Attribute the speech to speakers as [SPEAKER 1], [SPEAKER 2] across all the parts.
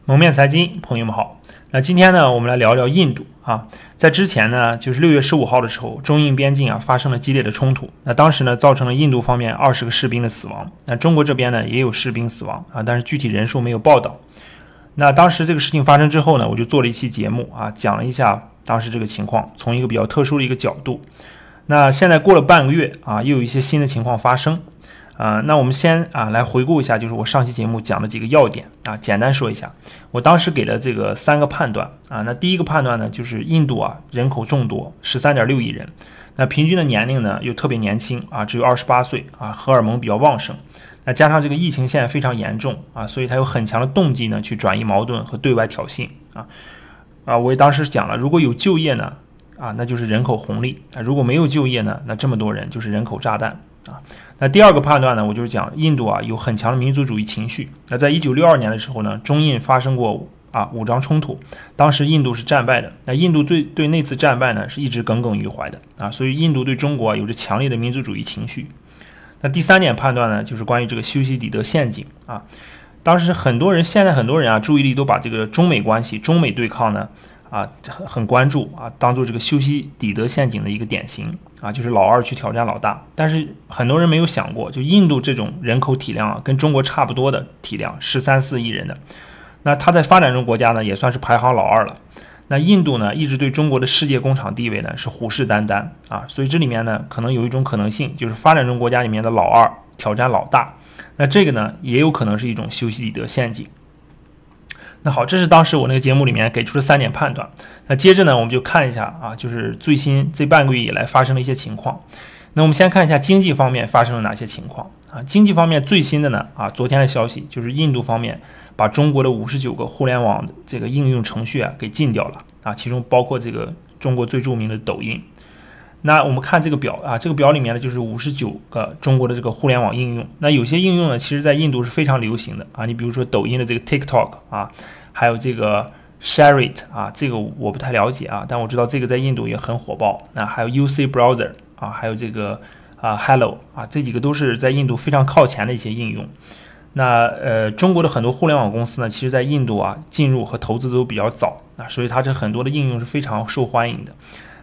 [SPEAKER 1] 蒙面财经，朋友们好。那今天呢，我们来聊聊印度啊。在之前呢，就是6月15号的时候，中印边境发生了激烈的冲突。那当时呢，造成了印度方面20个士兵的死亡。那中国这边呢，也有士兵死亡啊，但是具体人数没有报道。那当时这个事情发生之后呢，我就做了一期节目啊，讲了一下当时这个情况，从一个比较特殊的一个角度。那现在过了半个月啊，又有一些新的情况发生。那我们先来回顾一下，就是我上期节目讲的几个要点啊，简单说一下。我当时给了这个3个判断啊。那第一个判断呢，就是印度人口众多，13.6亿人，那平均的年龄呢又特别年轻啊，只有28岁啊，荷尔蒙比较旺盛。那加上这个疫情现在非常严重啊，所以他有很强的动机呢去转移矛盾和对外挑衅我也当时讲了，如果有就业呢那就是人口红利如果没有就业呢，那这么多人就是人口炸弹那第二个判断呢，我就是讲印度有很强的民族主义情绪。那在1962年的时候呢，中印发生过武装冲突，当时印度是战败的。那印度对那次战败呢是一直耿耿于怀的所以印度对中国有着强烈的民族主义情绪。那第3点判断呢，就是关于这个修昔底德陷阱当时现在很多人注意力都把这个中美关系、中美对抗呢很关注当做这个修昔底德陷阱的一个典型就是老二去挑战老大。但是很多人没有想过，就印度这种人口体量跟中国差不多的体量，13、14亿人的，那它在发展中国家呢也算是排行老二了。那印度呢一直对中国的世界工厂地位呢是虎视眈眈所以这里面呢可能有一种可能性，就是发展中国家里面的老二挑战老大。那这个呢也有可能是一种修昔底德陷阱。那好，这是当时我那个节目里面给出的3点判断。那接着呢，我们就看一下就是最新这半个月以来发生的一些情况。那我们先看一下经济方面发生了哪些情况经济方面最新的呢昨天的消息就是印度方面把中国的59个互联网的这个应用程序给禁掉了其中包括这个中国最著名的抖音。那我们看这个表这个表里面呢就是59个中国的这个互联网应用。那有些应用呢其实在印度是非常流行的你比如说抖音的这个 TikTok 还有这个 Share It 这个我不太了解但我知道这个在印度也很火爆。那还有 UC Browser 还有这个Hello 这几个都是在印度非常靠前的一些应用。那中国的很多互联网公司呢，其实在印度进入和投资都比较早所以它这很多的应用是非常受欢迎的。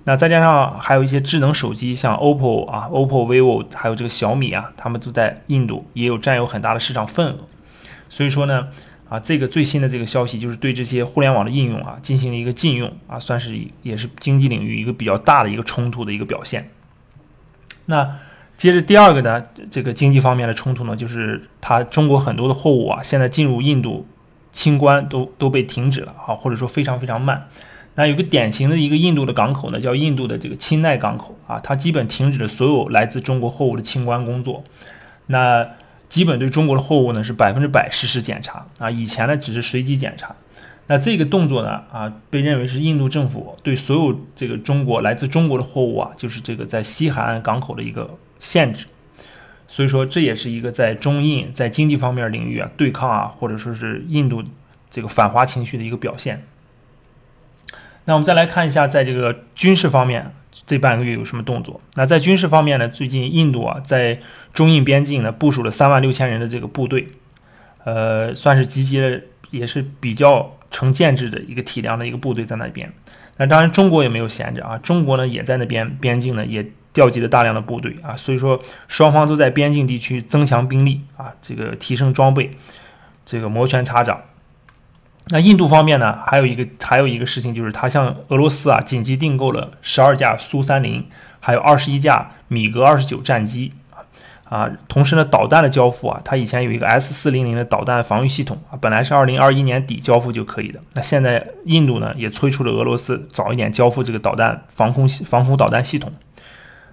[SPEAKER 1] 那再加上还有一些智能手机，像 OPPO、vivo 还有这个小米他们都在印度也有占有很大的市场份额。所以说呢这个最新的这个消息就是对这些互联网的应用进行了一个禁用算是也是经济领域一个比较大的一个冲突的一个表现。那接着第二个呢，这个经济方面的冲突呢，就是中国很多的货物现在进入印度清关都被停止了或者说非常非常慢。那有个典型的一个印度的港口呢，叫印度的这个钦奈港口它基本停止了所有来自中国货物的清关工作。那基本对中国的货物呢是100%实时检查以前呢只是随机检查。那这个动作呢被认为是印度政府对所有这个来自中国的货物就是这个在西海岸港口的一个限制。所以说这也是一个在中印在经济方面领域对抗或者说是印度这个反华情绪的一个表现。那我们再来看一下在这个军事方面这半个月有什么动作。那在军事方面呢，最近印度在中印边境呢部署了36000人的这个部队，算是集结了也是比较成建制的一个体量的一个部队在那边。那当然中国也没有闲着中国呢也在那边边境呢也调集了大量的部队所以说双方都在边境地区增强兵力这个提升装备，这个摩拳擦掌。那印度方面呢还有一个事情，就是他向俄罗斯紧急订购了12架苏30，还有21架米格29战机同时呢导弹的交付它以前有一个 S400的导弹防御系统本来是2021年底交付就可以的。那现在印度呢也催促了俄罗斯早一点交付这个导弹防空导弹系统。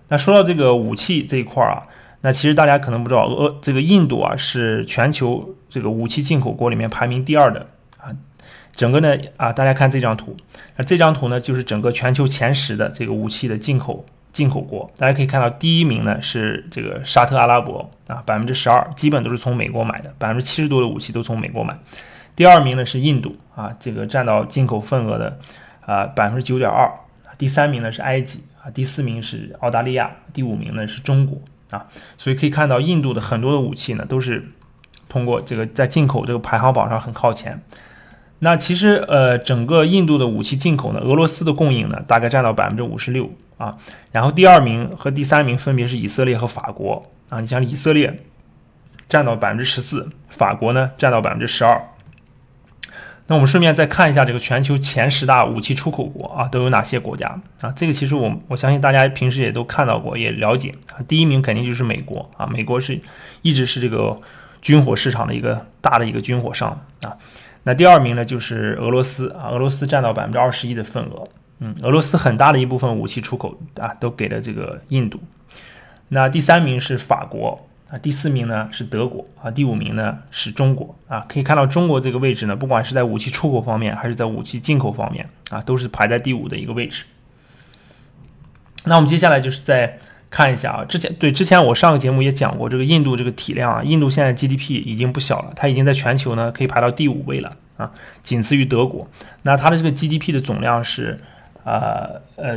[SPEAKER 1] 那说到这个武器这一块那其实大家可能不知道这个印度是全球这个武器进口国里面排名第2的整个呢大家看这张图，那这张图呢就是整个全球前10的这个武器的进口国。大家可以看到第1名呢是这个沙特阿拉伯12%，基本都是从美国买的，70%多的武器都从美国买。第2名呢是印度这个占到进口份额的9.2%。第3名呢是埃及第4名是澳大利亚，第5名呢是中国所以可以看到印度的很多的武器呢都是通过这个在进口这个排行榜上很靠前。那其实整个印度的武器进口呢，俄罗斯的供应呢大概占到56%啊，然后第2名和第3名分别是以色列和法国啊。你像以色列占到14%，法国呢占到12%。那我们顺便再看一下这个全球前10大武器出口国啊都有哪些国家啊？这个其实我相信大家平时也都看到过，也了解啊。第1名肯定就是美国啊，美国一直是这个军火市场的一个大的一个军火商啊。那第2名呢就是俄罗斯啊，俄罗斯占到21%的份额。俄罗斯很大的一部分武器出口啊都给了这个印度。那第3名是法国啊，第4名呢是德国啊，第5名呢是中国啊。可以看到中国这个位置呢，不管是在武器出口方面还是在武器进口方面啊，都是排在第5的一个位置。那我们接下来就是再看一下啊，之前我上个节目也讲过这个印度这个体量啊，印度现在 GDP 已经不小了，它已经在全球呢可以排到第5位了啊，仅次于德国。那它的这个 GDP 的总量是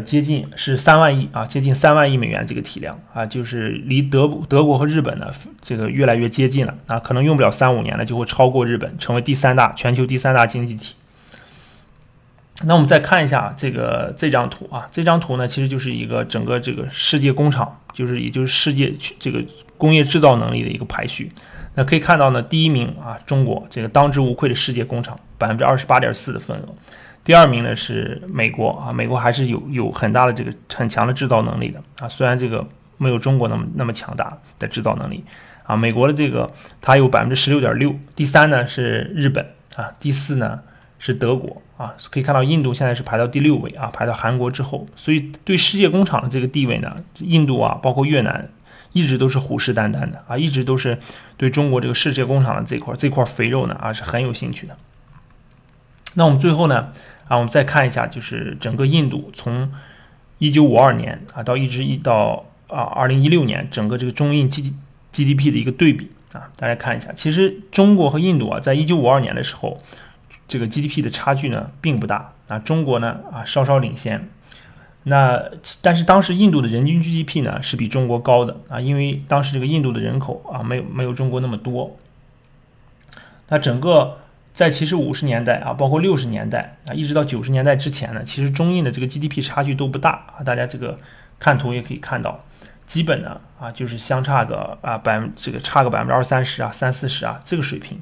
[SPEAKER 1] 接近是3万亿啊，接近3万亿美元这个体量啊，就是离德国和日本呢这个越来越接近了啊，可能用不了3-5年呢就会超过日本，成为全球第3大经济体。那我们再看一下这张图啊，这张图呢其实就是一个整个这个世界工厂，也就是世界这个工业制造能力的一个排序。那可以看到呢，第1名啊，中国这个当之无愧的世界工厂，28.4%的份额。第2名呢是美国啊，美国还是有很大的这个很强的制造能力的啊，虽然这个没有中国那么强大的制造能力啊。美国的这个它有16.6%。第3呢是日本啊，第4呢是德国啊。可以看到印度现在是排到第6位啊，排到韩国之后。所以对世界工厂的这个地位呢，印度啊包括越南一直都是虎视眈眈的啊，一直都是对中国这个世界工厂的这块肥肉呢啊是很有兴趣的。那我们最后呢我们再看一下，就是整个印度从1952年啊一直到2016年，整个这个中印 GDP 的一个对比啊，大家看一下，其实中国和印度啊，在1952年的时候，这个 GDP 的差距呢并不大啊，中国呢稍稍领先。但是当时印度的人均 GDP 呢是比中国高的啊，因为当时这个印度的人口啊没有中国那么多。那整个在其实50年代啊，包括60年代啊，一直到90年代之前呢，其实中印的这个 GDP 差距都不大啊。大家这个看图也可以看到，基本呢就是相差个差个20-30%啊，30-40%啊这个水平。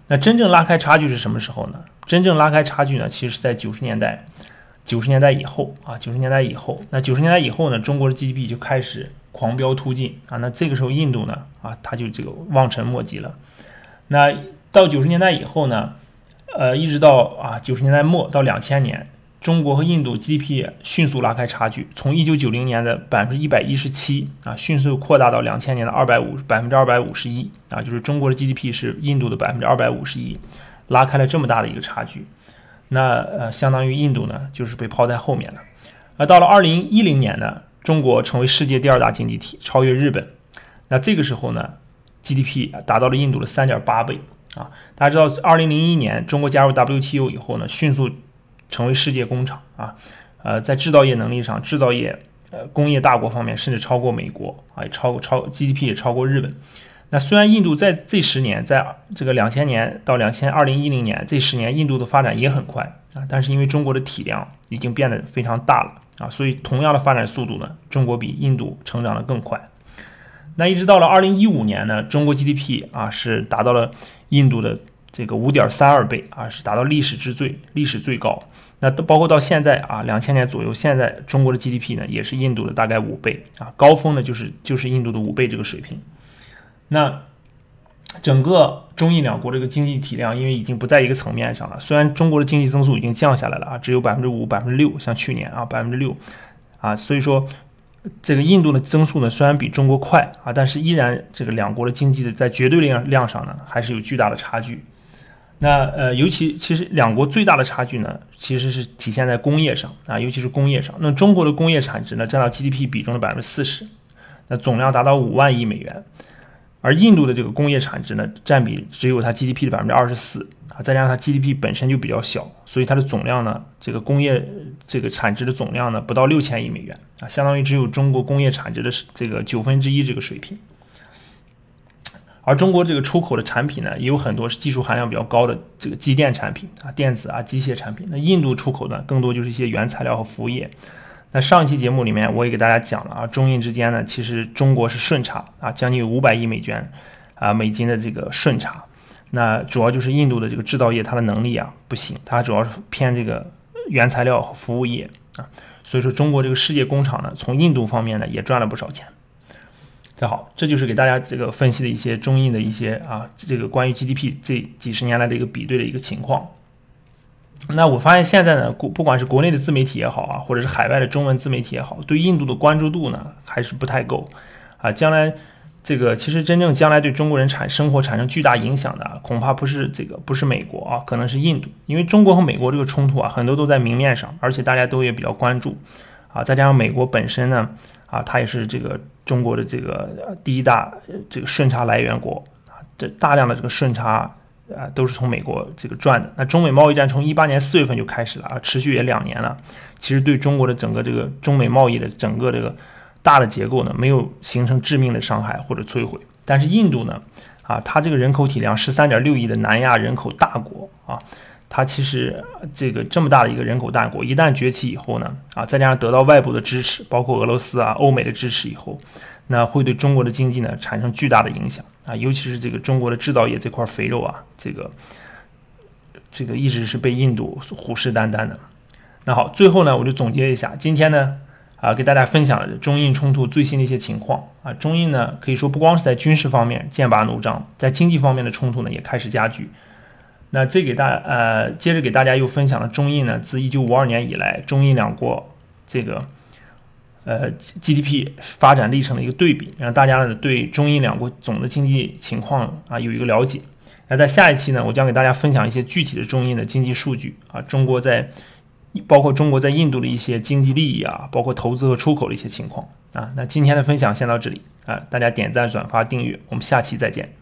[SPEAKER 1] 那真正拉开差距是什么时候呢？真正拉开差距呢，其实是在90年代以后啊，90年代以后。那90年代以后呢，中国的 GDP 就开始狂飙突进啊。那这个时候印度呢它就这个望尘莫及了。那到90年代以后呢，一直到90年代末到2000年，中国和印度 GDP 迅速拉开差距，从1990年的117%啊，迅速扩大到2000年的251%啊，就是中国的 GDP 是印度的251%，拉开了这么大的一个差距。那相当于印度呢就是被抛在后面了。到了2010年呢，中国成为世界第2大经济体，超越日本。那这个时候呢 GDP 达到了印度的3.8倍啊。大家知道2001年中国加入 WTO 以后呢，迅速成为世界工厂啊。在制造业能力上，制造业工业大国方面甚至超过美国啊，GDP 也超过日本。那虽然印度在这10年，在这个2000年到2010年这10年，印度的发展也很快啊，但是因为中国的体量已经变得非常大了啊，所以同样的发展速度呢，中国比印度成长得更快。那一直到了2015年呢，中国 GDP 是达到了印度的这个5.32倍啊，是达到历史最高。那包括到现在2000年左右，现在中国的 GDP 呢也是印度的大概5倍啊，高峰呢就是印度的5倍这个水平。那整个中印两国这个经济体量因为已经不在一个层面上了，虽然中国的经济增速已经降下来了只有5%、6%，像去年6%所以说这个印度的增速呢虽然比中国快但是依然这个两国的经济的在绝对量上呢还是有巨大的差距。那其实两国最大的差距呢其实是体现在工业上尤其是工业上。那中国的工业产值呢占到 GDP 比重的 40%， 那总量达到5万亿美元。而印度的这个工业产值呢，占比只有它 GDP 的 24%再加上它 GDP 本身就比较小，所以它的总量呢，这个工业这个产值的总量呢，不到6000亿美元相当于只有中国工业产值的这个1/9这个水平。而中国这个出口的产品呢，也有很多是技术含量比较高的这个机电产品啊、电子啊、机械产品。那印度出口呢，更多就是一些原材料和服务业。那上一期节目里面我也给大家讲了啊，中印之间呢，其实中国是顺差啊，将近有500亿美金的这个顺差。那主要就是印度的这个制造业，它的能力啊不行，它主要是偏这个原材料和服务业啊。所以说中国这个世界工厂呢，从印度方面呢也赚了不少钱。好，这就是给大家这个分析的一些中印的一些这个关于 GDP 这几十年来的一个比对的一个情况。那我发现现在呢，不管是国内的自媒体也好啊，或者是海外的中文自媒体也好，对印度的关注度呢还是不太够啊。将来这个其实真正将来对中国人生活产生巨大影响的，恐怕不是美国啊，可能是印度。因为中国和美国这个冲突啊，很多都在明面上，而且大家都也比较关注啊。再加上美国本身呢它也是这个中国的这个第一大这个顺差来源国啊，这大量的这个顺差都是从美国这个赚的。那中美贸易战从18年4月份就开始了啊，持续也2年了。其实对中国的整个这个中美贸易的整个这个大的结构呢，没有形成致命的伤害或者摧毁。但是印度呢它这个人口体量13.6亿的南亚人口大国啊，它其实这么大的一个人口大国，一旦崛起以后呢再加上得到外部的支持，包括俄罗斯欧美的支持以后，那会对中国的经济呢产生巨大的影响尤其是这个中国的制造业这块肥肉这个一直是被印度虎视眈眈的。那好，最后呢我就总结一下，今天呢给大家分享了中印冲突最新的一些情况中印呢可以说不光是在军事方面剑拔弩张，在经济方面的冲突呢也开始加剧。那接着给大家又分享了中印呢自1952年以来中印两国这个GDP 发展历程的一个对比，让大家呢对中印两国总的经济情况有一个了解。那在下一期呢，我将给大家分享一些具体的中印的经济数据包括中国在印度的一些经济利益包括投资和出口的一些情况那今天的分享先到这里大家点赞、转发、订阅，我们下期再见。